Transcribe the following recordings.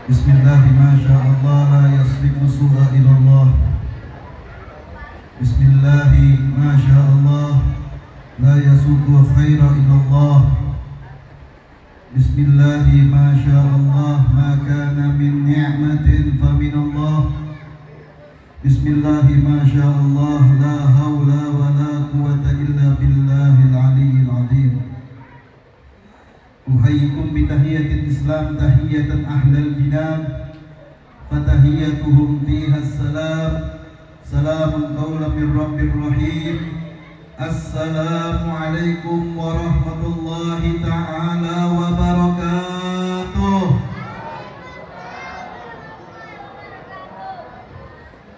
Bismillahi ma sya'allah la yasbiqu su'a ilallah. Bismillahi ma sya'allah la yasuqu khaira ilallah. Bismillahi ma sya'allah ma kana min ni'matin fa minallah. Bismillahi ma sya'allah la hawla wa la quwwata illa billahil aliyyil azim. Uhayyikum bitahiyatil Islam tahiyatan ahlal jinan fatahiyatuhum fiha assalam. Salamun qawlan min rabbir rahim. Assalamu alaikum warahmatullahi ta'ala wabarakatuh.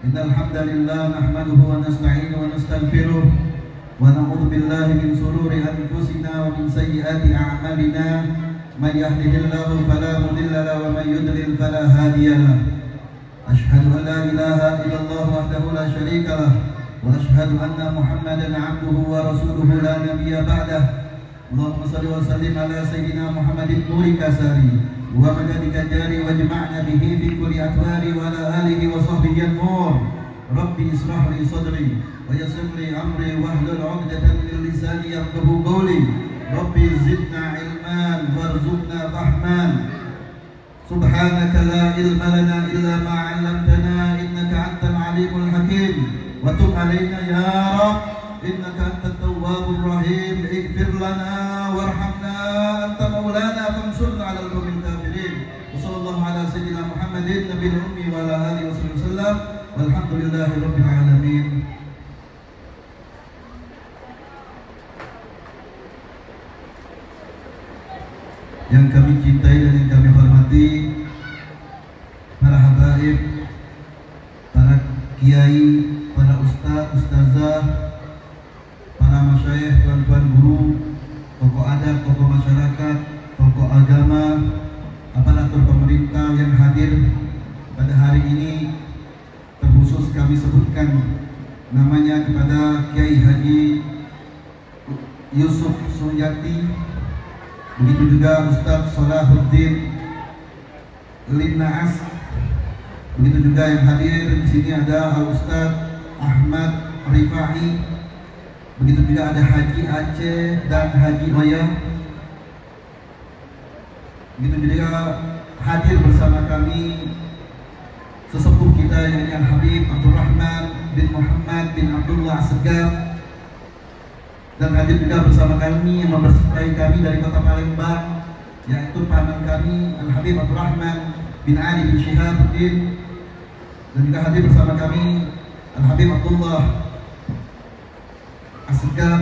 Innal hamdalillah nahmaduhu wa nasta'inuhu wa nastaghfiruh wa na'udzu billahi min shururi anfusina wa min sayyiati a'malina. Man yahdihillahu fala mudilla lahu wa man yudlil fala hadiya lahu. Asyhadu an la ilaha illallah wahdahu la syarika lahu wa asyhadu anna Muhammadan 'abduhu wa rasuluhu la nabiyya ba'dah. Allahumma shalli wa sallim ala sayyidina Muhammadin nuri kasari wa madadika jari wa jama'na bihi fi kulli atwari wa ala alihi wa sahbihi an-nur. Rabbi israh li sadri wa yassir li amri wahlul 'uqdatan min lisani yafqahu qawli. Rabbi zidna ilman warzuqna fahman. Subhanaka la ilma lana illa ma 'allamtana innaka antal alimul hakim. Wa tub 'alaina ya Rabb innaka antat tawwabur rahim. Ighfir lana warhamna anta maulana fansurna 'alal qawmil kafirin. Wa sallallahu ala sayyidina Muhammadin nabiyil ummi wa ala alihi wasallam. Walhamdulillahi rabbil alamin. Yang kami cintai dan yang kami hormati, para habaib, para kiai, para ustaz, ustazah, para masyayikh, tuan-tuan guru, tokoh adat, tokoh masyarakat, tokoh agama, aparatur pemerintah yang hadir pada hari ini. Terkhusus kami sebutkan namanya kepada Kiai Haji Yusuf Suryati, begitu juga Ustaz Salahuddin Linnaas, begitu juga yang hadir di sini ada Al Ustaz Ahmad Rifai, begitu juga ada Haji Aceh dan Haji Oya, begitu juga hadir bersama kami sesepuh kita yang Habib Abdurrahman bin Muhammad bin Abdullah Assegaf, dan hadir juga bersama kami yang membersamai kami dari kota Palembang, yaitu paman kami Al Habib Abdurrahman bin Ali bin Syihabuddin, dan juga hadir bersama kami Al Habib Abdullah Assegaf,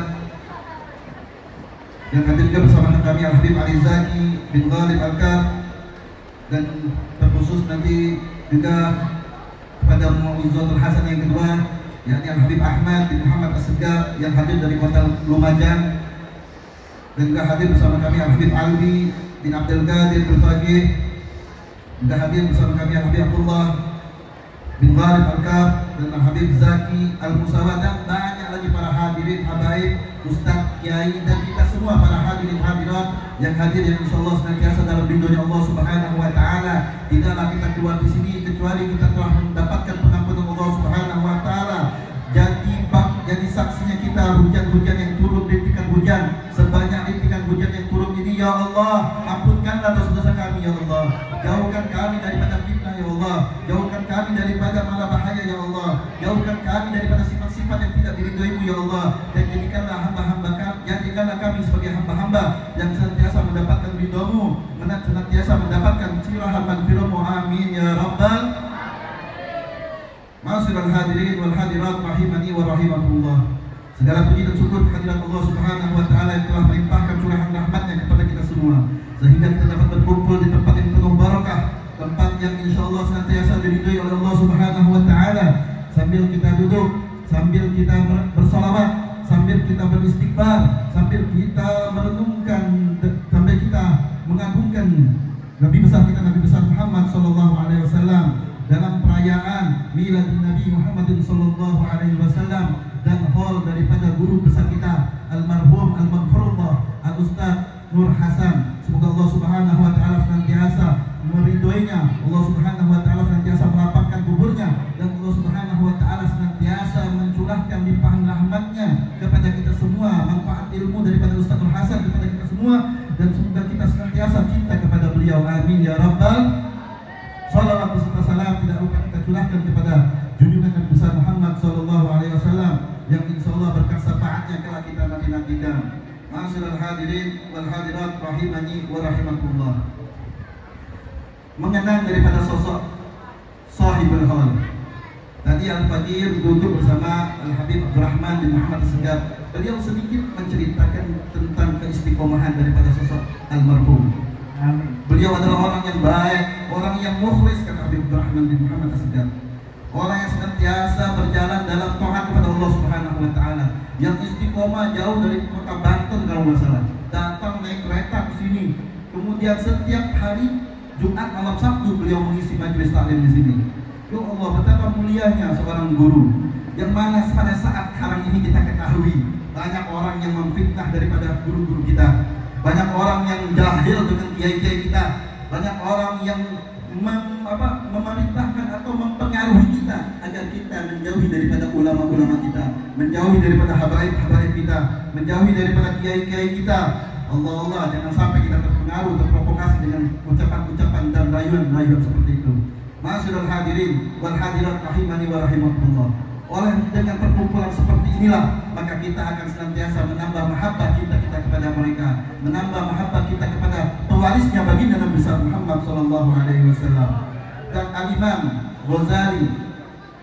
dan hadir juga bersama kami Al Habib Ali Zaki bin Ghalib Al-Kaf, dan terkhusus nanti juga kepada Mu'izzatul Hasan yang kedua, yakni Al Habib Ahmad bin Muhammad Assegaf yang hadir dari kota Lumajang, dan juga hadir bersama kami Al Habib Alwi bin Abdul Qadir Al-Faqih, juga hadir bersama kami Al Habib Abdullah bin Ghalib Al-Kaf dan Al Habib Zaki Al-Musawa, dan banyak lagi para hadirin habaib, ustaz, kiai, dan kita semua para hadirin hadirat yang hadir, yang insyaallah senantiasa dalam lindungi Allah Subhanahu wa taala. Tidaklah kita keluar di sini kecuali kita telah mendapatkan pengampunan Allah Subhanahu wa taala. Jadi saksinya kita hujan-hujan yang turun, rintikan hujan sebanyak rintikan hujan yang turun ini, ya Allah, ampunkanlah dosa-dosa kami ya Allah. Jauhkan kami daripada fitnah ya Allah. Jauhkan kami daripada malapahaya ya Allah. Jauhkan kami daripada sifat-sifat yang tidak diridhoimu ya Allah. Dan jadikanlah hamba-hamba kami, jadikanlah kami sebagai hamba-hamba yang senantiasa mendapatkan ridhomu, senantiasa mendapatkan curahan magfirahmu. Amin ya rabbal Ma'asyiral hadirin wal hadirat rahimani wa rahimakumullah. Segala puji dan syukur kehadirat Allah Subhanahu wa taala yang telah melimpahkan curahan rahmatnya kepada kita semua, sehingga kita dapat berkumpul di tempat yang penuh barakah, tempat yang insyaallah senantiasa diridhoi oleh Allah Subhanahu wa taala. Sambil kita duduk, sambil kita bersalawat, sambil kita beristighfar, sambil kita merenungkan, sambil kita mengagungkan Nabi besar kita, Nabi besar Muhammad sallallahu alaihi wasallam dalam perayaan Milad Nabi Muhammad sallallahu alaihi wasallam, dan haul daripada guru besar kita almarhum al-maghfurullah Al-Ustaz Nur Hasan. Semoga Allah Subhanahu wa taala senantiasa meridhoi meridhoinya, Allah Subhanahu wa taala senantiasa melapangkan kuburnya, dan Allah Subhanahu wa taala senantiasa mencurahkan limpahan rahmatnya kepada kita semua, manfaat ilmu daripada Ustadzul Hasan kepada kita semua, dan semoga kita senantiasa cinta kepada beliau. Amin ya rabbal. Salawat beserta salam tidak lupa kita curahkan kepada junjungan Nabi besar Muhammad sallallahu alaihi wasallam yang insyaallah berkat syafaatnya kelak kita nanti-nantikan. Ma'asyiral hadirin wal hadirat rahimani wa rahimakumullah. Mengenang daripada sosok Sahibul Hal. Tadi Al-Faqir duduk bersama Al-Habib Abdurrahman bin Muhammad As-Segaf. Beliau sedikit menceritakan tentang keistiqomahan daripada sosok almarhum. Beliau adalah orang yang baik, orang yang mukhlis, kata Habib Abdurrahman bin Muhammad As-Segaf. Orang yang senantiasa berjalan dalam taat kepada Allah Subhanahu wa taala, yang istiqomah jauh dari kota Banten kalau nggak salah. Datang naik kereta ke sini. Kemudian setiap hari Jumat malam Sabtu beliau mengisi majelis taklim di sini. Ya Allah, betapa mulianya seorang guru, yang mana pada saat sekarang ini kita ketahui banyak orang yang memfitnah daripada guru-guru kita, banyak orang yang jahil dengan kiai-kiai kita, banyak orang yang memerintahkan atau mempengaruhi kita agar kita menjauhi daripada ulama-ulama kita, menjauhi daripada habaib-habaib kita, menjauhi daripada kiai-kiai kita. Allah, jangan sampai kita terpengaruh, terprovokasi dengan ucapan-ucapan dan rayuan-rayuan seperti itu. Ma'asyiral hadirin wal hadirat rahimani wa rahimakumullah. Oleh dengan perkumpulan seperti inilah, maka kita akan senantiasa menambah mahabbah kita kepada mereka, menambah mahabbah kita kepada pewarisnya baginda Nabi besar Muhammad sallallahu alaihi wasallam. Dan Al-Imam Ghazali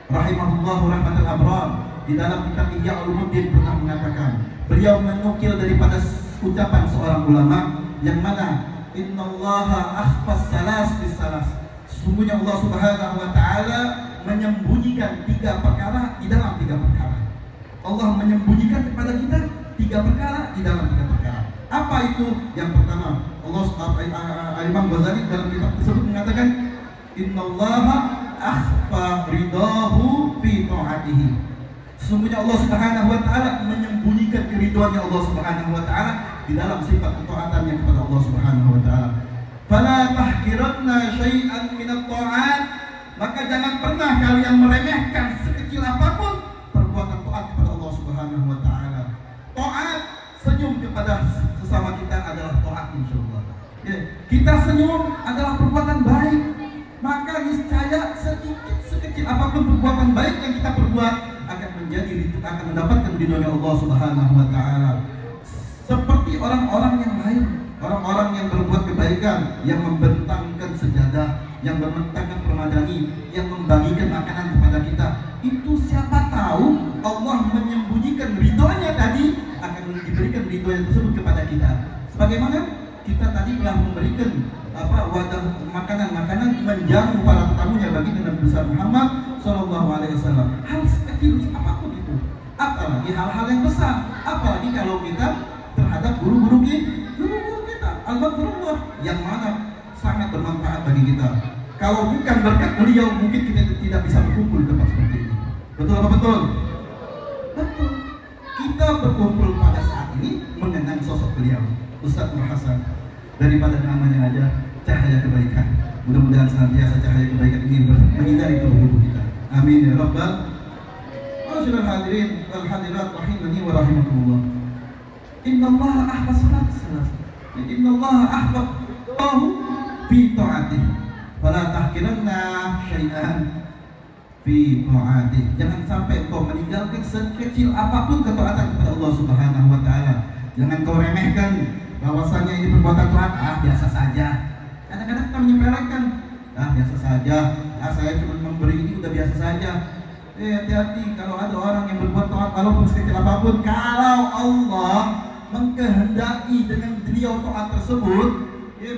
rahimahullahu rahmatul abrar di dalam kitab Ihya Ulumuddin pernah mengatakan, beliau menukil daripada ucapan seorang ulama yang mana innallaha akhfas salas bis salas. Sesungguhnya Allah Subhanahu wa taala menyembunyikan 3 perkara di dalam 3 perkara. Allah menyembunyikan kepada kita 3 perkara di dalam 3 perkara. Apa itu? Yang pertama, Imam Ghazali dalam kitab tersebut mengatakan innallaha akhfa ridahu fi ta'atihi. Sesungguhnya Allah Subhanahu wa taala menyembunyikan keridhaannya Allah Subhanahu wa taala di dalam sifat ketaatannya kepada Allah Subhanahu wa taala. Fala tahkiranna syai'an min at-ta'at, maka jangan pernah kalian meremehkan sekecil apapun perbuatan taat kepada Allah Subhanahu wa taala. Taat, senyum kepada sesama kita adalah taat insyaallah. Ya, kita senyum adalah perbuatan baik. Maka niscaya sedikit sekecil apapun perbuatan baik yang kita perbuat akan mendapatkan ridhonya Allah Subhanahu wa taala. Seperti orang-orang yang lain, orang-orang yang berbuat kebaikan, yang membentangkan sejadah, yang membentangkan permadani, yang membagikan makanan kepada kita, itu siapa tahu Allah menyembunyikan ridhonya tadi akan diberikan ridhonya tersebut kepada kita. Sebagaimana kita tadi telah memberikan wadah makanan-makanan menjamu para tetamunya bagi Nabi besar Muhammad sallallahu alaihi wasallam. Hal sekecil apapun itu, apalagi hal-hal yang besar, apalagi kalau kita terhadap guru-guru kita, al-Ghafurullah, yang mana sangat bermanfaat bagi kita. Kalau bukan berkat beliau, mungkin kita tidak bisa berkumpul di tempat seperti ini. Betul apa betul? Betul. Kita berkumpul pada saat ini mengenang sosok beliau, Ustadzul Hasan. Daripada namanya aja cahaya kebaikan. Mudah-mudahan senantiasa cahaya kebaikan ini menyinari tubuh kita. Amin ya rabbal. Ma'asyiral hadirin wal hadirat rahimani wa rahimakumullah. Innallaha ahfaz salat. Innallaha ahfaz fi ta'atihi. Fala tahkiranna syai'an fi ta'atihi. Jangan sampai kau meninggalkan sekecil apapun ketaatan kepada Allah Subhanahu wa taala. Jangan kau remehkan bahwasanya ini perbuatan taat, biasa saja. Kadang-kadang kita menyepelekan, biasa saja. Saya cuma memberi ini udah biasa saja. Hati-hati kalau ada orang yang berbuat taat walaupun sekecil apapun, kalau Allah mengkehendaki dengan beliau taat tersebut,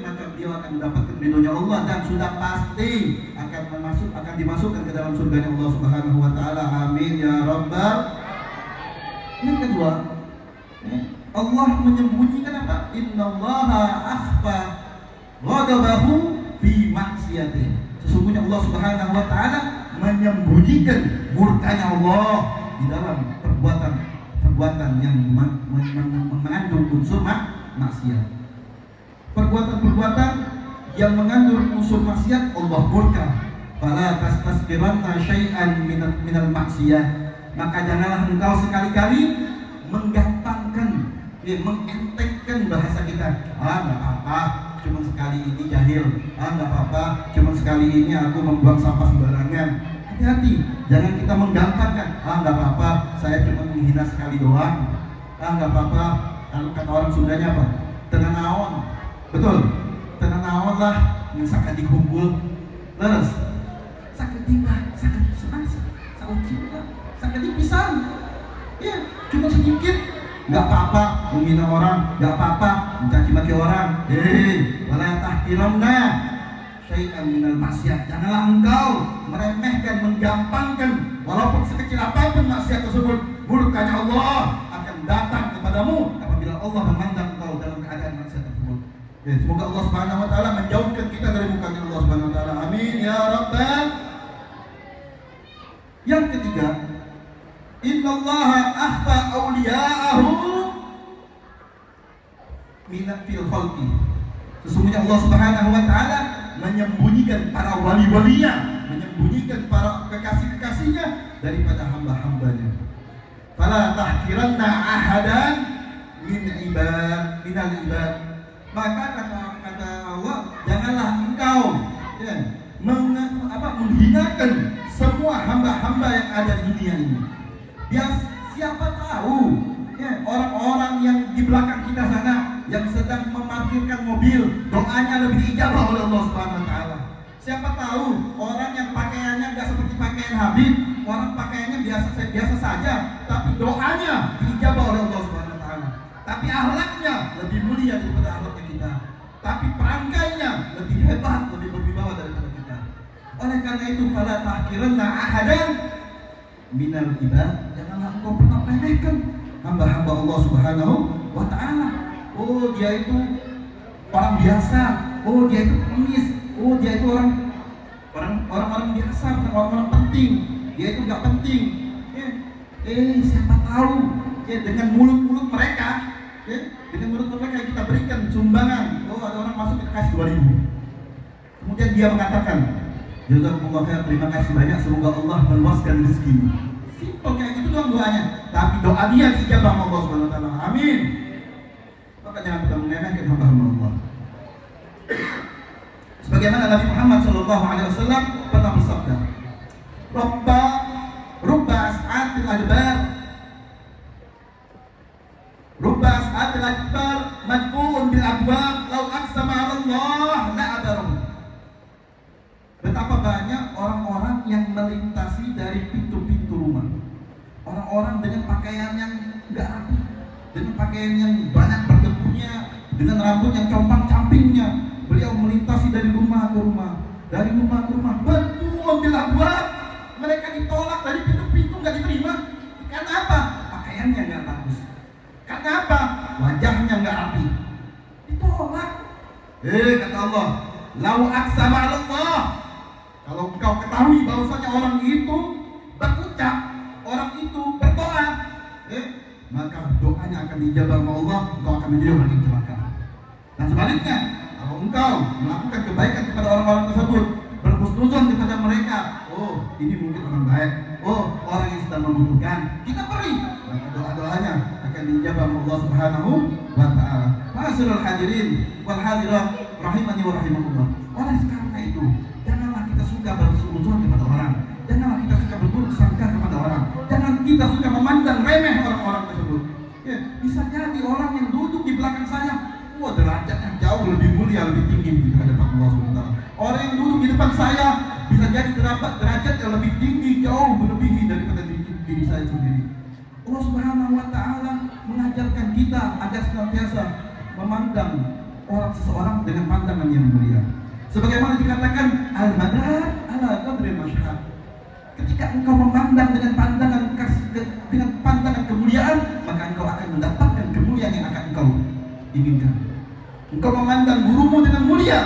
maka beliau akan mendapatkan ridhonya Allah dan sudah pasti akan dimasukkan ke dalam surga Allah Subhanahu wa taala. Amin ya rabbal. Yang kedua, Allah menyembunyikan apa? Innallaha akhfa ghadabahu fi maksiyatih. Sesungguhnya Allah Subhanahu wa taala menyembunyikan murkanya Allah di dalam perbuatan yang mengandung unsur maksiat. Perbuatan-perbuatan yang mengandung unsur maksiat, Allah murka. Fala tastasqiranna syai'an minal maksiyah. Maka janganlah engkau sekali-kali menggampangkan, mengentengkan bahasa kita. Nggak apa-apa, cuma sekali ini jahil. Nggak apa-apa, cuma sekali ini aku membuang sampah sembarangan. Hati-hati, jangan kita menggampangkan. Nggak apa-apa, saya cuma menghina sekali doang. Nggak apa-apa. Kalau kata orang Sundanya apa? Tenanawan. Betul. Tenanawan lah yang sakit dikumpul. Terus sakit tiba, sakit semasa, sakit cinta, sakit dipisah. Ya, cuma sedikit. Nggak apa-apa menghina orang, nggak apa-apa mencaci maki orang. Wala tahqiranna syai'an minal maksiat. Janganlah engkau meremehkan, menggampangkan walaupun sekecil apapun maksiat tersebut. Murkanya Allah akan datang kepadamu apabila Allah memandang engkau dalam keadaan maksiat tersebut. Semoga Allah Subhanahu wa taala menjauhkan kita dari murkanya Allah Subhanahu wa taala. Amin ya rabbal. Yang ketiga, innallaha akhfa awliya'ahu minat fil khalqi. Sesungguhnya Allah Subhanahu wa taala menyembunyikan para wali-walinya, menyembunyikan para kekasih-kekasihnya daripada hamba-hambanya. Fala tahkiranna ahadan minal ibad. Maka kata Allah, janganlah engkau menghinakan semua hamba-hamba yang ada di dunia ini. Biar siapa tahu orang-orang yang di belakang kita sana yang sedang memarkirkan mobil, doanya lebih diijabah oleh Allah Subhanahu wa taala. Siapa tahu orang yang pakaiannya nggak seperti pakaian Habib, orang pakaiannya biasa saja, tapi doanya diijabah oleh Allah Subhanahu wa taala. Tapi akhlaknya lebih mulia daripada akhlaknya kita. Tapi perangkainya lebih hebat, lebih berwibawa daripada kita. Oleh karena itu, fala tahqiranna ahadan minal ibad. Janganlah engkau pernah remehkan hamba-hamba Allah Subhanahu wa taala. Oh, dia itu orang biasa. Oh, dia itu pengemis. Oh, dia itu orang biasa, orang penting. Dia itu nggak penting. Siapa tahu dengan mulut-mulut mereka, dengan mulut mereka kita berikan sumbangan. Oh, ada orang masuk kita kasih 2.000. Kemudian dia mengatakan, jazakumullah khair, terima kasih banyak, semoga Allah meluaskan rezeki. Simpel kayak gitu doang doanya. Tapi doa dia dijabah Allah Subhanahu wa taala. Amin. Maka jangan kita meremehkan hamba-hamba Allah. Sebagaimana Nabi Muhammad SAW pernah bersabda, Rubba as'atil adbar madfu'un bil abwab law aqsama 'ala Allah la abaru. Betapa banyak orang-orang yang melintasi dari pintu-pintu rumah. Orang-orang dengan pakaian yang enggak rapi, dengan pakaian yang banyak berdebunya, dengan rambut yang compang-campingnya. Beliau melintasi dari rumah ke rumah, dari rumah ke rumah. Madfu'un bil abwab. Mereka ditolak dari pintu-pintu, enggak diterima. Karena apa? Pakaiannya enggak bagus. Karena apa? Wajahnya enggak rapi. Ditolak. Kata Allah, lau aqsama 'ala Allah. Kalau engkau ketahui bahwasanya orang itu berucap, orang itu berdoa, maka doanya akan dijabah oleh Allah, engkau akan menjadi orang yang celaka. Dan sebaliknya, kalau engkau melakukan kebaikan kepada orang-orang tersebut, berhusnuzon kepada mereka, oh ini mungkin orang baik, oh orang yang sedang membutuhkan, kita beri, maka doa-doanya akan dijabah oleh Allah Subhanahu wa taala. Ma'asyiral hadirin wal hadirat rahimani wa rahimakumullah. Oleh karena itu, janganlah kita suka berhusnuzon kepada orang, janganlah kita suka berburuk sangka kepada orang, jangan kita suka memandang remeh orang-orang tersebut. Bisa jadi orang yang duduk di belakang saya, derajatnya jauh lebih mulia, lebih tinggi di hadapan Allah SWT. Orang yang duduk di depan saya bisa jadi derajat yang lebih tinggi, jauh melebihi daripada diri saya sendiri. Allah Subhanahu wa taala mengajarkan kita agar senantiasa memandang seseorang dengan pandangan yang mulia. Sebagaimana dikatakan al-madar ala qadri masyhad. Ketika engkau memandang dengan pandangan kemuliaan, maka engkau akan mendapatkan kemuliaan yang akan engkau inginkan. Engkau memandang gurumu dengan mulia,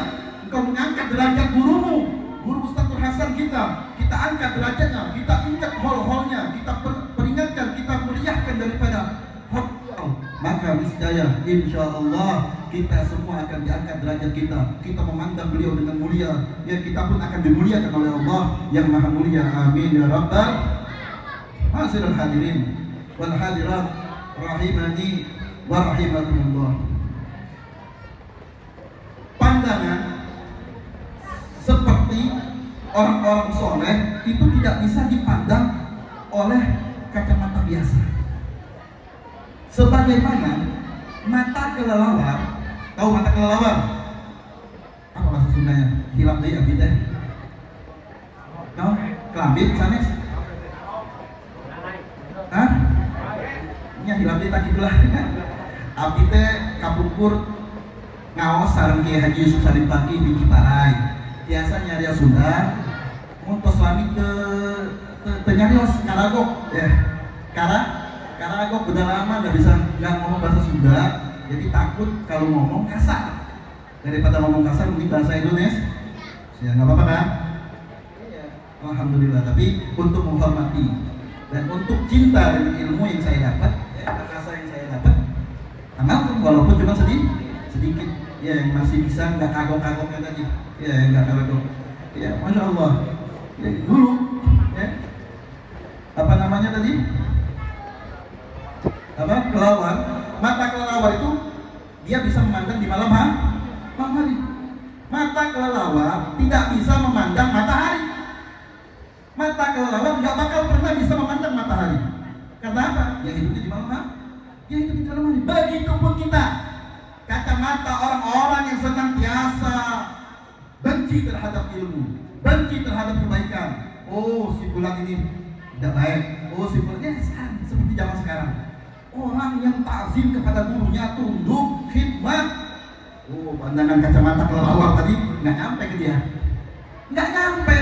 engkau mengangkat derajat gurumu, guru Ustadzul Hasan kita angkat derajatnya, kita ingat hol-holnya, kita peringatkan, kita muliakan daripada hol. Maka maka niscaya insya Allah kita semua akan diangkat derajat kita. Kita memandang beliau dengan mulia, ya kita pun akan dimuliakan oleh Allah yang maha mulia. Amin ya rabbal Hasiral hadirin wal hadirat rahimani wa rahimakumullah. Pandangan seperti orang-orang soleh itu tidak bisa dipandang oleh kacamata biasa. Sebagaimana mata kelelawar, tahu mata kelelawar? Apa bahasa Sundanya? Hilap deui abdi teh. Tahu? Kelambit sanes? Hah? Nya hilap deui tak kitu lah. Abdi teh kapungkur ngaos sareng Kiai Haji Yusuf Salim Paki di Ciparai. Biasa nyarios Sunda, mun tos lami teu nyarios karagok ya. Karagok udah lama nggak ngomong bahasa Sunda, jadi takut kalau ngomong kasar. Daripada ngomong kasar mungkin bahasa Indonesia. Ya nggak apa-apa kan? Iya. Alhamdulillah. Tapi untuk menghormati dan untuk cinta dengan ilmu yang saya dapat, bahasa yang saya dapat, amalkan walaupun cuma sedikit. Ya yang masih bisa nggak kagok-kagoknya tadi. Ya nggak kagok. Ya masya Allah. Ya, dulu. Ya. Apa namanya tadi? Apa? Kelelawar. Mata kelelawar itu dia bisa memandang di malam hari. Mata kelelawar tidak bisa memandang matahari. Mata kelelawar nggak bakal pernah bisa memandang matahari. Karena apa? Ya hidupnya di malam hari. Ya hidup di malam hari. Begitupun kita. Kacamata orang-orang yang senantiasa benci terhadap ilmu, benci terhadap kebaikan. Oh, si fulan ini tidak baik. Oh, si fulan ya seperti zaman sekarang. Orang yang takzim kepada gurunya, tunduk, khidmat. Oh, pandangan kacamata kelelawar tadi nggak nyampe ke dia. Nggak nyampe.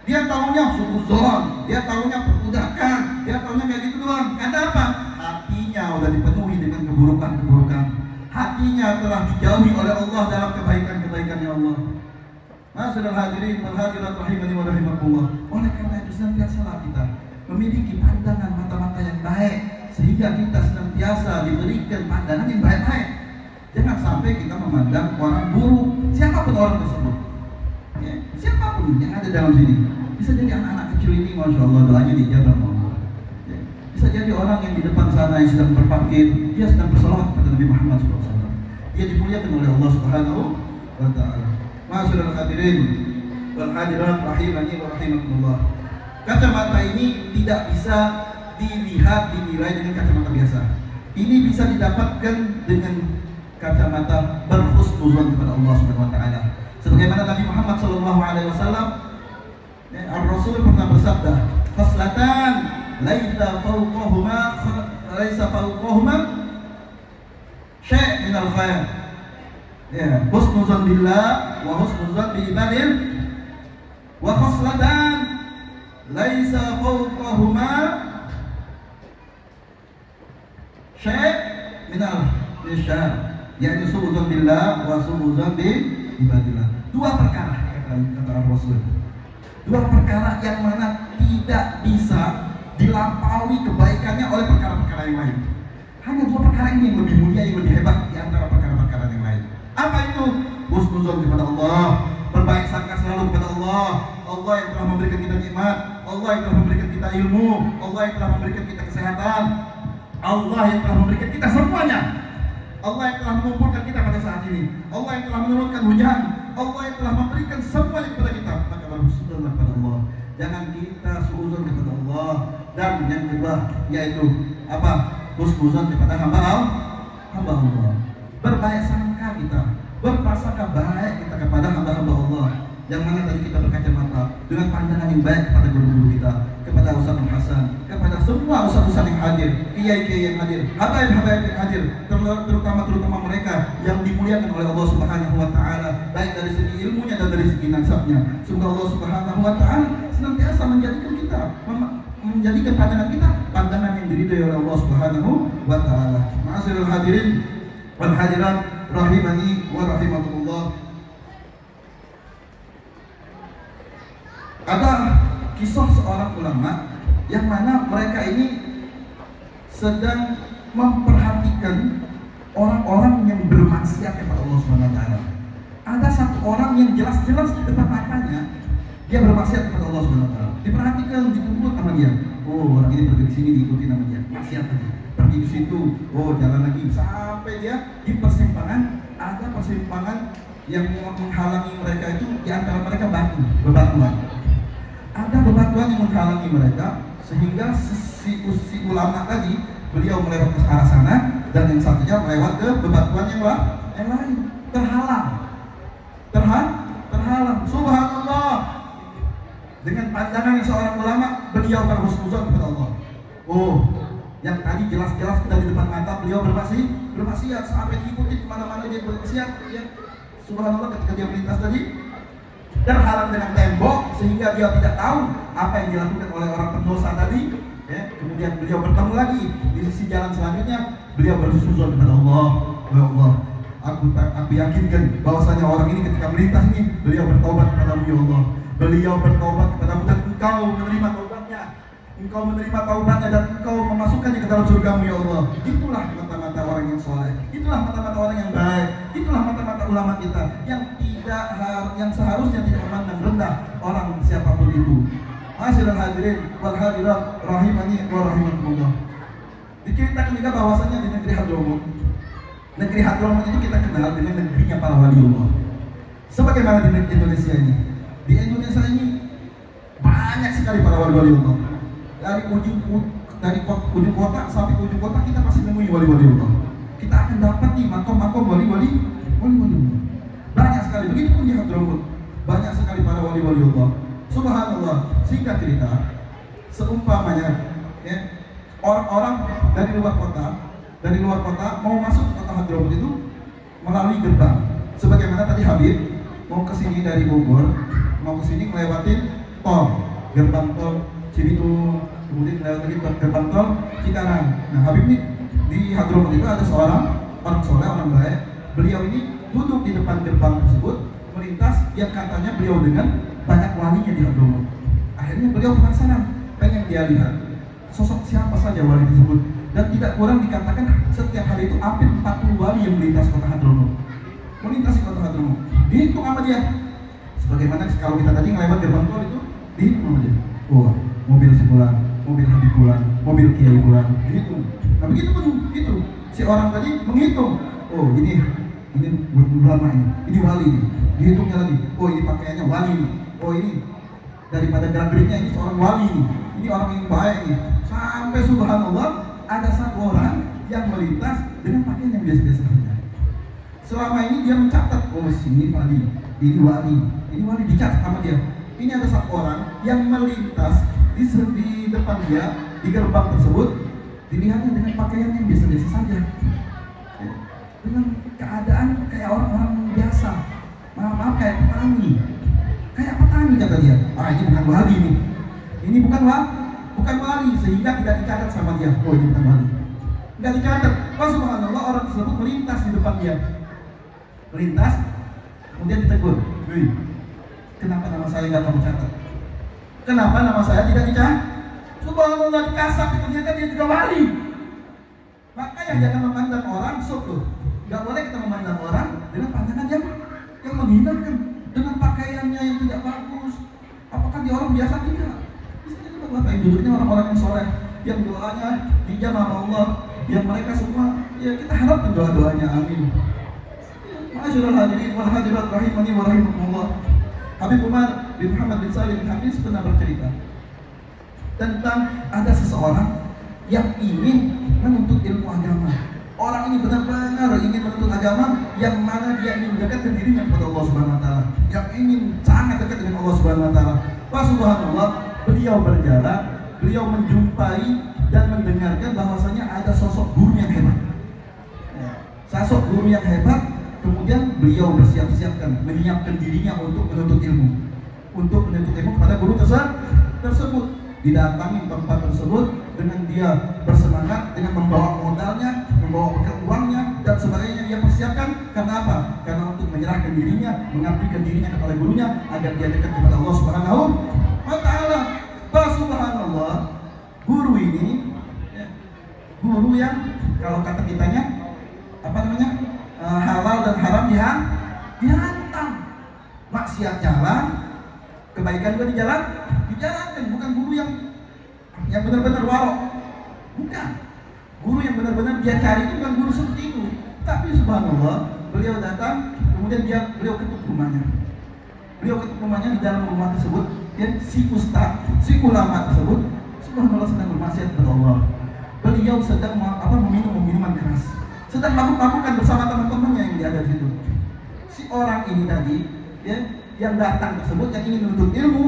Dia tahunya suzon, dia tahunya perbudakan, dia tahunya kayak gitu doang. Kata apa? Hatinya udah dipenuhi dengan keburukan-keburukan. Hatinya telah dijauhi oleh Allah dalam kebaikan-kebaikannya Allah. Ma'asyiral hadirin wal hadirat rahimani wa rahimakumullah. Oleh karena itu senantiasalah kita memiliki pandangan mata-mata yang baik, sehingga kita senantiasa diberikan pandangan yang baik-baik. Jangan sampai kita memandang orang buruk, siapapun orang tersebut. Ya, siapapun yang ada dalam sini. Bisa jadi anak-anak kecil ini, masya Allah, doanya dijabah Allah. Ya, bisa jadi orang yang di depan sana yang sedang berparkir, dia sedang bersalawat kepada Nabi Muhammad SAW. Dia dimuliakan oleh Allah Subhanahu wa Ta'ala. Ma'asyiral hadirin wal hadirat rahimani wa rahimakumullah. Kacamata ini tidak bisa dinilai dengan kacamata biasa. Ini bisa didapatkan dengan kacamata berhusnuzon kepada Allah Subhanahu wa Ta'ala. Sebagaimana Nabi Muhammad sallallahu alaihi wasallam, Ar-Rasul pernah bersabda, "Khaslatan laisa fawqahuma syai' min al-khair." Ya, husnuzon billah wa husnuzon bi ibadih. Wa khaslatan laisa fawqahuma syai' minal nisyar, yakni su'udzon billah wa su'udzon bi ibadillah. Dua perkara kata Rasul. Dua perkara yang mana tidak bisa dilampaui kebaikannya oleh perkara-perkara yang lain. Hanya dua perkara ini yang lebih mulia, yang lebih hebat di antara perkara-perkara yang lain. Apa itu? Husnuzon kepada Allah, berbaik sangka selalu kepada Allah. Allah yang telah memberikan kita nikmat, Allah yang telah memberikan kita ilmu, Allah yang telah memberikan kita kesehatan, Allah yang telah memberikan kita semuanya. Allah yang telah mengumpulkan kita pada saat ini, Allah yang telah menurunkan hujan, Allah yang telah memberikan semuanya kepada kita. Maka bersyukurlah kepada Allah. Jangan kita suudzon kepada Allah. Dan yang kedua yaitu apa? Husnuzon kepada hamba Allah. Berbaik sangka kita, berprasangka baik kita kepada hamba-hamba Allah. Yang mana tadi kita berkacamata dengan pandangan yang baik kepada guru-guru kita, kepada Ustaz Hasan, kepada semua ustaz-ustaz yang hadir, kiai-kiai yang hadir, habaib-habaib yang hadir, terutama mereka yang dimuliakan oleh Allah Subhanahu wa Ta'ala, baik dari segi ilmunya dan dari segi nasabnya. Semoga Allah Subhanahu wa Ta'ala senantiasa menjadikan pandangan kita pandangan yang diridhai oleh Allah Subhanahu wa Ta'ala. Ma'asyiral hadirin wal hadirat rahimani wa rahimakumullah. Ada kisah seorang ulama yang mana mereka ini sedang memperhatikan memperhatikan orang-orang yang bermaksiat kepada Allah Subhanahu wa taala. Ada satu orang yang jelas-jelas di depan matanya dia bermaksiat kepada Allah Subhanahu wa taala. Diperhatikan, dituntut sama dia. Oh, orang ini pergi ke sini diikuti nama dia, maksiat lagi. Pergi ke situ, oh jalan lagi sampai dia di persimpangan. Ada persimpangan yang menghalangi mereka itu, di antara mereka bebatuan. Ada bebatuan yang menghalangi mereka sehingga si ulama tadi beliau melewat ke arah sana dan yang satunya melewat ke bebatuan yang lain, terhalang. Subhanallah, dengan pandangan seorang ulama beliau berhusnuzon kepada Allah. Oh, yang tadi jelas-jelas dari depan mata beliau bermaksiat sampai diikuti kemana-mana dia bermaksiat, ya. Subhanallah, ketika dia melintas tadi terhalang dengan tembok sehingga dia tidak tahu apa yang dilakukan oleh orang pendosa tadi, ya. Kemudian beliau bertemu lagi di sisi jalan selanjutnya, beliau berhusnuzon kepada Allah. Ya Allah, aku yakinkan bahwasanya orang ini ketika melintas ini beliau bertobat kepadamu ya Allah. Beliau bertobat kepadamu dan engkau menerima taubatnya. Engkau menerima taubatnya dan engkau memasukkannya ke dalam surgamu ya Allah. Itulah mata-mata orang yang soleh. Itulah mata-mata orang yang baik. Itulah mata-mata ulama kita yang seharusnya tidak memandang rendah orang siapapun itu. Hadirin hadirin wal hadirat rahimani wa rahimakumullah. Diceritakan juga bahwasanya di negeri Hadramut. Negeri Hadramut itu kita kenal dengan negerinya para waliullah. Sebagaimana di negeri Indonesia ini. Di Indonesia ini banyak sekali para wali-waliullah. Dari ujung kota sampai ujung kota kita pasti nemui wali-waliullah. Kita akan dapat nih makom-makom wali-waliullah. Banyak sekali. Begitupun di Hadramut. Banyak sekali para wali-waliullah. Subhanallah. Singkat cerita, seumpamanya ya, orang-orang dari luar kota mau masuk ke kota Hadramut itu melalui gerbang. Sebagaimana tadi Habib mau ke sini dari Bogor, mau ke sini melewatin tol, gerbang tol Cibitung, kemudian melewati gerbang tol Cikarang. Nah, Habib ini di Hadramut itu ada seorang orang soleh, orang baik. Beliau ini duduk di depan gerbang tersebut, melintas, yang katanya beliau dengan banyak walinya di Hadramut. Akhirnya beliau penasaran, pengen dia lihat sosok siapa saja wali tersebut. Dan tidak kurang dikatakan setiap hari itu hampir 40 wali yang melintas kota Hadramut. Melintasi kota Hadramut. Dihitung sama dia. Sebagaimana kalau kita tadi ngelewat gerbang tol itu dihitung sama dia. Oh, mobil si pulang, mobil Habib pulang, mobil Kiai pulang, dihitung. Nah begitu pun gitu. Si orang tadi menghitung. Oh ini ulama ini wali ini. Dihitungnya lagi. Oh ini pakaiannya wali ini. Oh ini daripada gerak-geriknya ini seorang wali ini. Ini orang yang baik ini. Sampai subhanallah ada satu orang yang melintas dengan pakaian yang biasa-biasa saja. Selama ini dia mencatat, oh sini wali, ini wali dicatat sama dia. Ini ada satu orang yang melintas di depan dia di gerbang tersebut, dilihatnya dengan pakaian yang biasa-biasa saja, dengan keadaan kayak orang-orang biasa, maaf kayak petani kata dia. Ah ini bukan wali nih, ini bukan wali sehingga tidak dicatat sama dia. Oh ini bukan wali, tidak dicatat. Oh subhanallah, orang tersebut melintas di depan dia. Melintas, kemudian ditegur. Hei, kenapa nama saya nggak kamu catat? Kenapa nama saya tidak dicatat? Subhanallah, dikasap, ternyata dia juga wali. Makanya jangan memandang orang syukur. Nggak boleh kita memandang orang dengan pandangan yang menghinakan, dengan pakaiannya yang tidak bagus. Apakah dia orang biasa? Tidak. Bisa juga Bapak Ibu, duduknya orang-orang yang soleh, yang doanya dijamah Allah, yang mereka semua, ya kita harapkan doa-doanya. Amin. Ma'asyiral hadirin wal hadirat rahimani wa rahimakumullah. Habib Umar bin Muhammad bin Salim bin Hafiz pernah bercerita tentang ada seseorang yang ingin menuntut ilmu agama. Orang ini benar-benar ingin menuntut agama yang mana dia ingin mendekatkan dirinya kepada Allah Subhanahu wa taala, yang ingin sangat dekat dengan Allah Subhanahu wa taala. Subhanallah, beliau berjalan, beliau menjumpai dan mendengarkan bahwasanya ada sosok guru yang hebat. Sosok guru yang hebat. Kemudian beliau bersiap-siapkan, menyiapkan dirinya untuk menuntut ilmu kepada guru tersebut. Didatangi tempat tersebut dengan dia bersemangat, dengan membawa modalnya, membawa uangnya dan sebagainya. Dia persiapkan karena apa? Karena untuk menyerahkan dirinya, mengabdikan dirinya kepada gurunya agar dia dekat kepada Allah Subhanahu wa taala. Subhanallah, guru ini guru yang kalau kata kitanya apa namanya, halal dan haram dihantam. Maksiat jalan, kebaikan juga dijalankan. Bukan guru yang benar-benar warok, bukan. Guru yang benar-benar dia cari itu bukan guru seperti itu. Tapi subhanallah, beliau datang, kemudian beliau ketuk rumahnya. Beliau ketuk rumahnya, di dalam rumah tersebut, dan si ustaz, si ulama tersebut, subhanallah sedang bermaksiat kepada Allah. Beliau sedang meminum minuman keras, sedang mabuk-mabukan bersama teman-temannya yang ada di situ. Si orang ini tadi, ya, yang datang tersebut, yang ingin menuntut ilmu,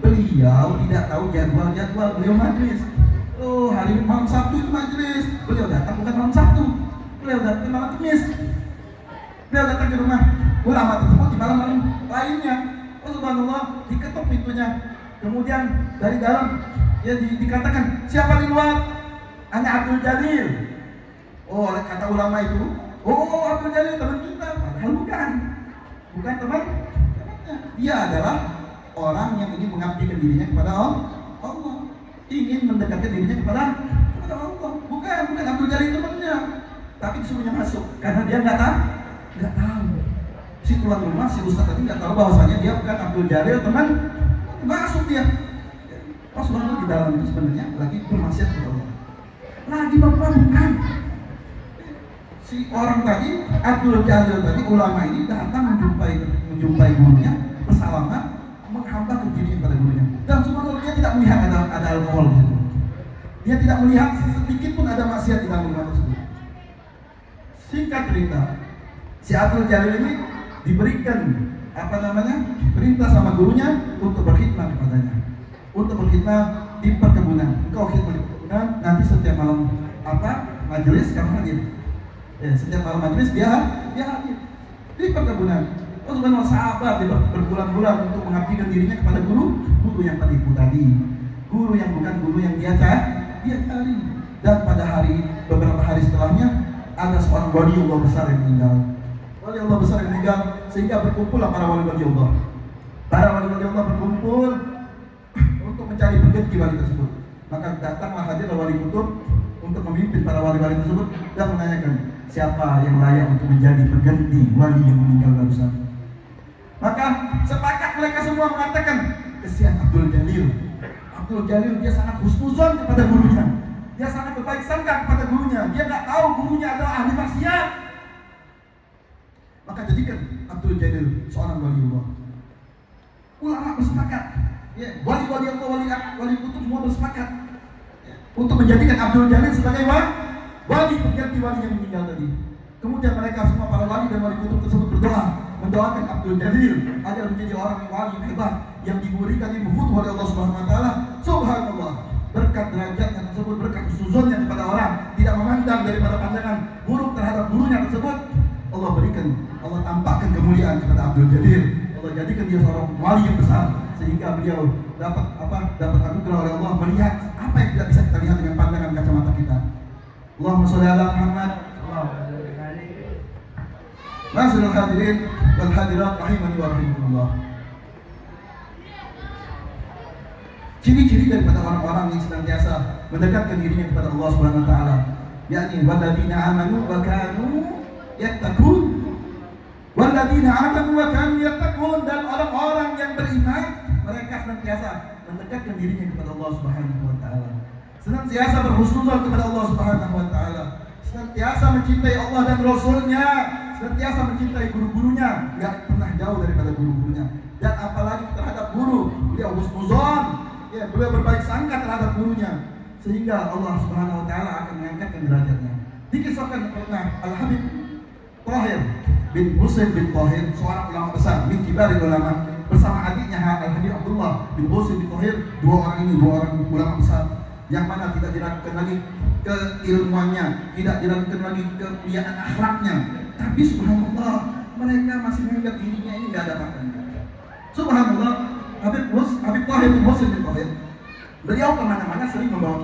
beliau tidak tahu jadwal beliau majlis. Oh, hari malam Sabtu itu majlis. Beliau datang bukan malam Sabtu, beliau datang malam Kamis. Beliau datang ke rumah ulama tersebut di malam-malam lainnya. Oh subhanallah, diketuk pintunya. Kemudian dari dalam ya dikatakan, siapa di luar? Hanya Abdul Jalil. Oh, kata ulama itu, oh Abdul Jalil teman kita. Padahal bukan temannya. Dia adalah orang yang ingin mengabdikan dirinya kepada Allah, ingin mendekatkan dirinya kepada Allah. Bukan Abdul Jalil temannya, tapi disuruhnya masuk karena dia nggak tahu. Si tuan rumah, si ustaz tadi nggak tahu bahwasanya dia bukan Abdul Jalil teman. Masuk dia. Rasulullah di dalam itu sebenarnya lagi bermaksiat kepada Allah, lagi bukan. Si orang tadi, Abdul Jalil tadi, ulama ini datang menjumpai gurunya, bersalaman, menghamba dirinya kepada gurunya. Dan subhanallah dia tidak melihat ada alkohol di situ. Dia tidak melihat sedikit pun ada maksiat di dalam rumah tersebut. Singkat cerita, si Abdul Jalil ini diberikan perintah sama gurunya untuk berkhidmat kepadanya, untuk berkhidmat di perkebunan. Engkau khidmat di perkebunan, nanti setiap malam majelis kamu hadir. Setiap malam majelis dia hadir di perkebunan. Oh subhanallah, sahabat dia berbulan-bulan untuk mengabdikan dirinya kepada guru yang penipu tadi, guru yang bukan guru yang dia cari. Dan pada beberapa hari setelahnya ada seorang wali Allah besar yang meninggal. Wali Allah besar yang meninggal, sehingga berkumpullah para wali-wali Allah. Para wali-wali Allah berkumpul untuk mencari pengganti wali tersebut. Maka datanglah hadirlah wali kutub untuk memimpin para wali-wali tersebut dan menanyakan siapa yang layak untuk menjadi pengganti wali yang meninggal barusan. Maka sepakat mereka semua mengatakan, kesian Abdul Jalil. Abdul Jalil dia sangat husnuzon kepada gurunya. Dia sangat berbaik sangka kepada gurunya. Dia nggak tahu gurunya adalah ahli maksiat. Maka jadikan Abdul Jalil seorang wali Allah. Ulama bersepakat, ya, wali-wali Allah, wali kutub semua bersepakat untuk menjadikan Abdul Jalil sebagai wali pengganti wali yang meninggal tadi. Kemudian mereka semua para wali dan wali kutub tersebut berdoa, mendoakan Abdul Jalil agar menjadi orang yang wali yang hebat, yang diberikan ilmu futuh oleh Allah Subhanahu wa taala. Subhanallah, berkat derajatnya tersebut, berkat suzonnya kepada orang, tidak memandang daripada pandangan buruk terhadap gurunya tersebut, Allah tampakkan kemuliaan kepada Abdul Jalil. Allah jadikan dia seorang wali yang besar, sehingga beliau dapat anugerah oleh Allah melihat apa yang tidak bisa kita lihat dengan pandangan kacamata kita. Allahumma sholli ala Muhammad. Masyaallah hadirin wal hadirat rahimani wa rahimakumullah. Ciri-ciri daripada orang-orang yang senantiasa mendekatkan dirinya kepada Allah Subhanahu wa taala, yakni walladzina amanu wa kanu yattaqun. Walladzina amanu wa kanu yattaqun, dan orang-orang yang beriman mereka senantiasa mendekatkan dirinya kepada Allah Subhanahu wa taala. Senantiasa berhusnuzon kepada Allah Subhanahu wa taala. Senantiasa mencintai Allah dan Rasulnya, senantiasa mencintai guru-gurunya, enggak pernah jauh daripada guru-gurunya. Dan apalagi terhadap guru, beliau husnuzon, ya, beliau berbaik sangka terhadap gurunya, sehingga Allah Subhanahu wa taala akan mengangkatkan derajatnya. Dikisahkan pernah Al-Habib Tahir bin Husain bin Tahir, seorang ulama besar, min kibaril ulama, bersama adiknya Al-Habib Abdullah bin Husain bin Tahir. Dua orang ulama besar yang mana tidak diragukan lagi keilmuannya, tidak diragukan lagi kemuliaan akhlaknya, tapi subhanallah mereka masih menganggap dirinya ini tidak ada apa-apa. Subhanallah, Habib Tahir bin Husain bin Tahir, beliau kemana-mana sering membawa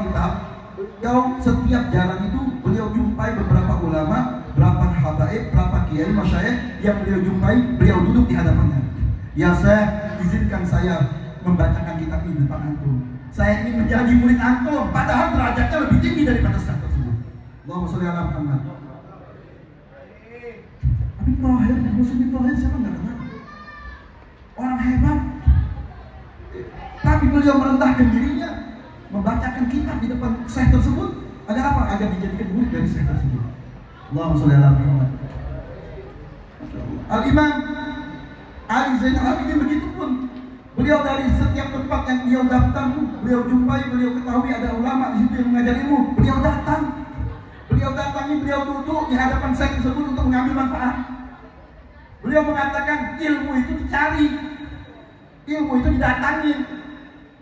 kitab. Beliau setiap jalan itu beliau jumpai beberapa ulama, berapa habaib, berapa kiai masyayikh yang beliau jumpai, beliau duduk di hadapannya. Ya Syekh, izinkan saya membacakan kitab ini di depan antum. Saya ingin menjadi murid antum, padahal derajatnya lebih tinggi daripada Syekh tersebut. Allahumma sholli ala Muhammad. Habib Thohir, Muslim Thohir siapa nggak kenal? Orang hebat. Tapi beliau merendahkan dirinya, membacakan kitab di depan syekh tersebut. Agar apa? Agar dijadikan murid dari syekh tersebut. Allahumma sholli ala Muhammad. Al-Imam Ali Zainal Abidin begitu pun. Beliau dari setiap tempat yang beliau datang, beliau jumpai, beliau ketahui ada ulama di situ yang mengajar ilmu. Beliau datang. Beliau datangi, beliau duduk di hadapan syekh tersebut untuk mengambil manfaat. Beliau mengatakan ilmu itu dicari, ilmu itu didatangin.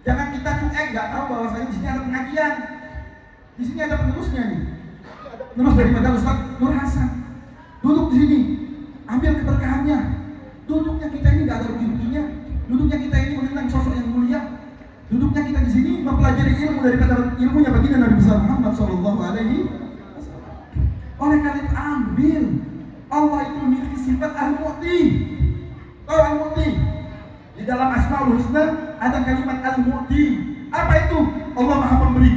Jangan kita cuek, nggak tahu bahwasanya di sini ada pengajian, di sini ada penerusnya nih. Penerus daripada Ustaz Nur Hasan. Duduk di sini, ambil keberkahannya. Duduknya kita ini nggak ada rugi-ruginya. Duduknya kita ini menentang sosok yang mulia. Duduknya kita di sini mempelajari ilmu daripada ilmunya baginda Nabi besar Muhammad Shallallahu Alaihi Wasallam. Oleh karena itu ambil. Allah itu memiliki sifat al-mu'ti. Tahu al-mu'ti? Di dalam Asmaul Husna ada kalimat al-mu'ti. Apa itu? Allah Maha Pemberi.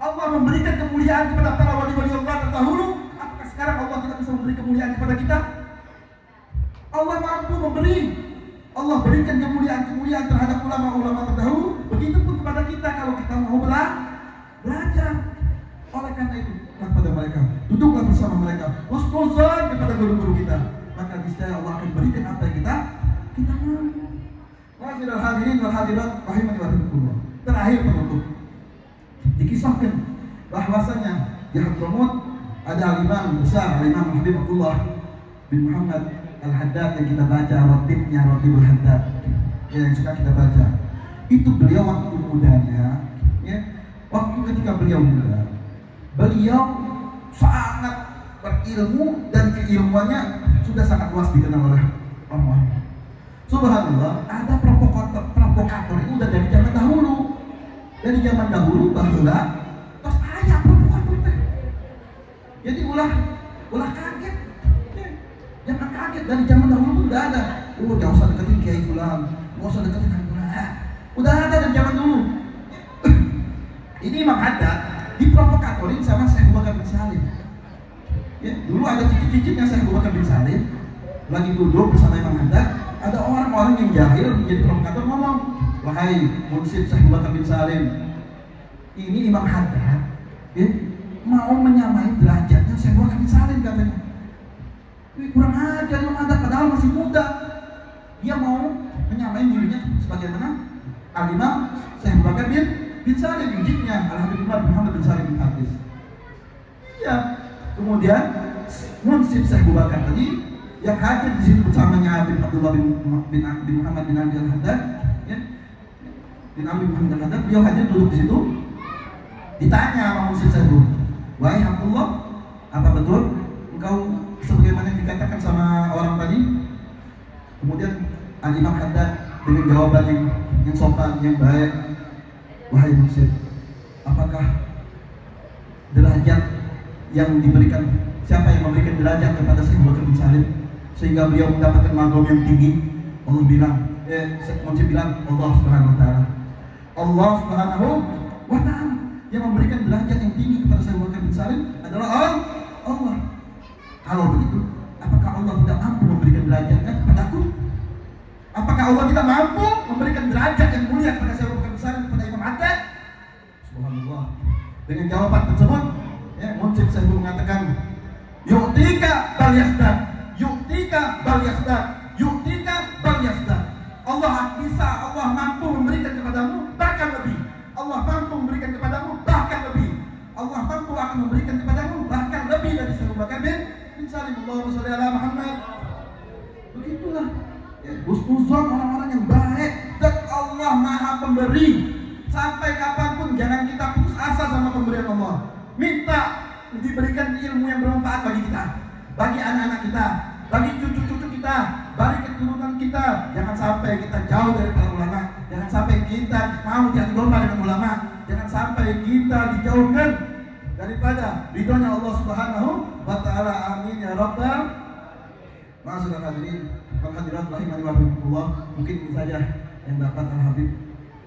Allah memberikan kemuliaan kepada para wali-wali Allah terdahulu. Apakah sekarang Allah tidak bisa memberi kemuliaan kepada kita? Allah mampu memberi. Allah berikan kemuliaan-kemuliaan terhadap ulama-ulama terdahulu. Begitupun kepada kita kalau kita mau belajar. Oleh karena itu, kepada mereka, duduklah bersama mereka, husnuzan kepada guru-guru kita. Maka niscaya Allah akan berikan apa yang kita mau. Wa'alaikumsalam hadirin wal hadirat rahimani wa rahimakumullah. Terakhir penutup, dikisahkan bahwasanya di Hadramut ada imam besar, Imam Habib Abdullah bin Muhammad Al-Haddad yang kita baca rotibnya, Rotibul Haddad yang suka kita baca. Itu beliau waktu mudanya, ya, waktu ketika beliau muda, beliau sangat berilmu dan keilmuannya sudah sangat luas dikenal oleh orang-orang. Subhanallah, ada provokator itu udah dari zaman dahulu. Dari zaman dahulu bahwa terus ayah provokator itu. Jadi ulah kaget. Jangan kaget, dari zaman dahulu itu udah ada. Jangan usah deketin Kiai Fulan, nggak usah deketin Kiai Fulan. Udah ada dari zaman dulu. Ini Imam Haddad diprovokatorin sama Syekh Abu Bakar bin Salim. Ya, dulu ada cicit-cicitnya Syekh Abu Bakar bin Salim lagi duduk bersama Imam Haddad. Ada orang-orang yang jahil menjadi provokator ngomong, wahai munsib Syekh Abu Bakar bin Salim, ini Imam Haddad, ya, mau menyamai derajatnya Syekh Abu Bakar bin Salim katanya. Kurang ajar Imam Haddad, padahal masih muda. Dia mau menyamai dirinya sebagaimana Al-Imam Syekh Abu Bakar bin Salim, wujudnya Al-Habib Muhammad bin Salim bin Hafiz. Ya, kemudian munsib Syekh Abu Bakar tadi yang hadir di sini bersamanya Habib Abdullah bin Muhammad bin Ali Al-Haddad, ya, bin Ali bin Muhammad Al-Haddad, beliau hadir duduk di situ. Ditanya sama munsib Syekh, wahai Abdullah, apa betul engkau sebagaimana yang dikatakan sama orang tadi? Kemudian Al-Imam Haddad dengan jawaban yang sopan, yang baik, wahai munsib, apakah derajat yang diberikan, siapa yang memberikan derajat kepada Syekh Abu Bakar bin Salim sehingga beliau mendapatkan magom yang tinggi? Allah bilang, munsib bilang, Allah Subhanahu wa Ta'ala. Allah Subhanahu wa Ta'ala yang memberikan derajat yang tinggi kepada Syekh Abu Bakar bin Salim adalah Allah. Kalau begitu, apakah Allah tidak mampu memberikan derajatnya kepadaku? Apakah Allah tidak mampu memberikan derajat yang mulia kepada Syekh Abu Bakar bin Salim, kepada Imam Haddad? Subhanallah. Dengan jawaban tersebut, ya, munsib Syekh mengatakan, yu'tika bal yasdad, yu'tika bal yasdad, yu'tika bal yasdad. Allah bisa, Allah mampu memberikan kepadamu bahkan lebih. Allah mampu memberikan kepadamu bahkan lebih. Allah mampu akan memberikan kepadamu bahkan lebih dari Syekh Abu Bakar bin Salim. Allahumma sholli ala Muhammad. Begitulah, ya, husnuzon orang-orang yang baik, dan Allah Maha Pemberi. Sampai kapanpun jangan kita putus asa sama pemberian Allah. Minta diberikan ilmu yang bermanfaat bagi kita, bagi anak-anak kita, bagi cucu-cucu kita, bagi keturunan kita. Jangan sampai kita jauh dari para ulama. Jangan sampai kita mau diadu domba dengan ulama. Jangan sampai kita dijauhkan daripada ridhonya Allah Subhanahu wa Ta'ala. Amin ya rabbal. Ma'asyiral hadirin wal hadirat rahimani wa rahimakumullah. Mungkin ini saja yang dapat Al-Habib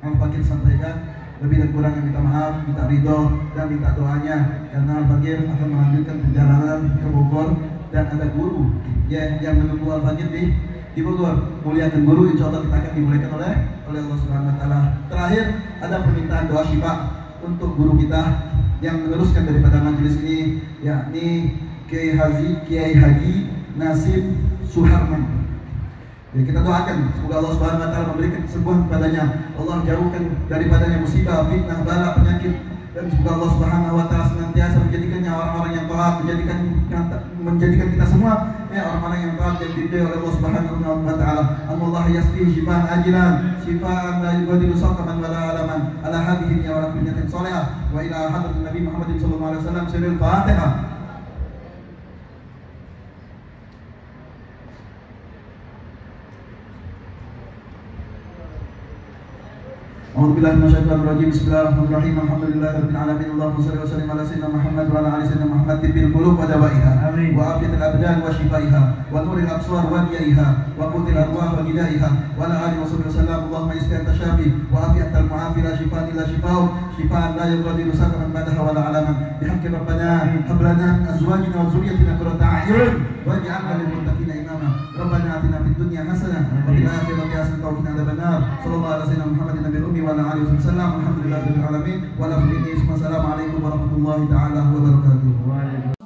Al-Fakir sampaikan. Lebih dan kurangnya minta maaf, minta ridho, dan minta doanya. Karena Al-Faqir akan melanjutkan perjalanan ke Bogor dan ada guru yang menunggu Al-Faqir di Bogor. Muliakan guru, insya Allah kita akan dimuliakan oleh Allah Subhanahu Wa Taala. Terakhir ada permintaan doa syifa untuk guru kita yang meneruskan daripada majelis ini, yakni Kiai Haji Nasib Suharman. Ya, kita doakan semoga Allah Subhanahu Wa Taala memberikan kesembuhan kepadanya, Allah jauhkan daripadanya musibah, fitnah, bala, penyakit, dan semoga Allah Subhanahu Wa Taala senantiasa menjadikannya orang-orang yang taat, menjadikan kita semua orang-orang yang taat yang diridhai oleh Allah Subhanahu Wa Taala. Allah yasfi shifaan ajilan, shifaan la yughadiru saqaman wala alaman, ala hadhihi ya wa rabbil salihah wa ila hadratin Nabi Muhammad sallallahu alaihi wasallam. Sirrul Fatihah. A'udzubillahi minasyaitonir rajim. Bismillahirrahmanirrahim. Alhamdulillahirabbil alamin. Allahumma shalli wa sallim ala sayyidina Muhammad wa ala ali sayyidina Muhammad bil qulub wa dawaiha wa afiyatil abdan wa shifaiha wa nuril absar wa diyaiha wa qutil arwah wa gidaiha wa ala alihi wa sahbihi wasallam. Allahumma isqi anta syafi wa afiyatal mu'afi la shifaan illa shifau shifaan la yughadiru saqaman ba'daha wa la alaman. Bihaqqi rabbana hab lana min azwajina wa dhurriyyatina qurrata a'yun waj'alna lil muttaqina imama. Rabbana atina fid dunya hasanah wa fil akhirati hasanah wa qina adzabannar. Sallallahu alaihi wasallam Muhammadin nabiyil ummi wa ala alihi wasallam. Alhamdulillahirabbil alamin. Wa la ilaha illa anta. Assalamualaikum warahmatullahi taala wabarakatuh.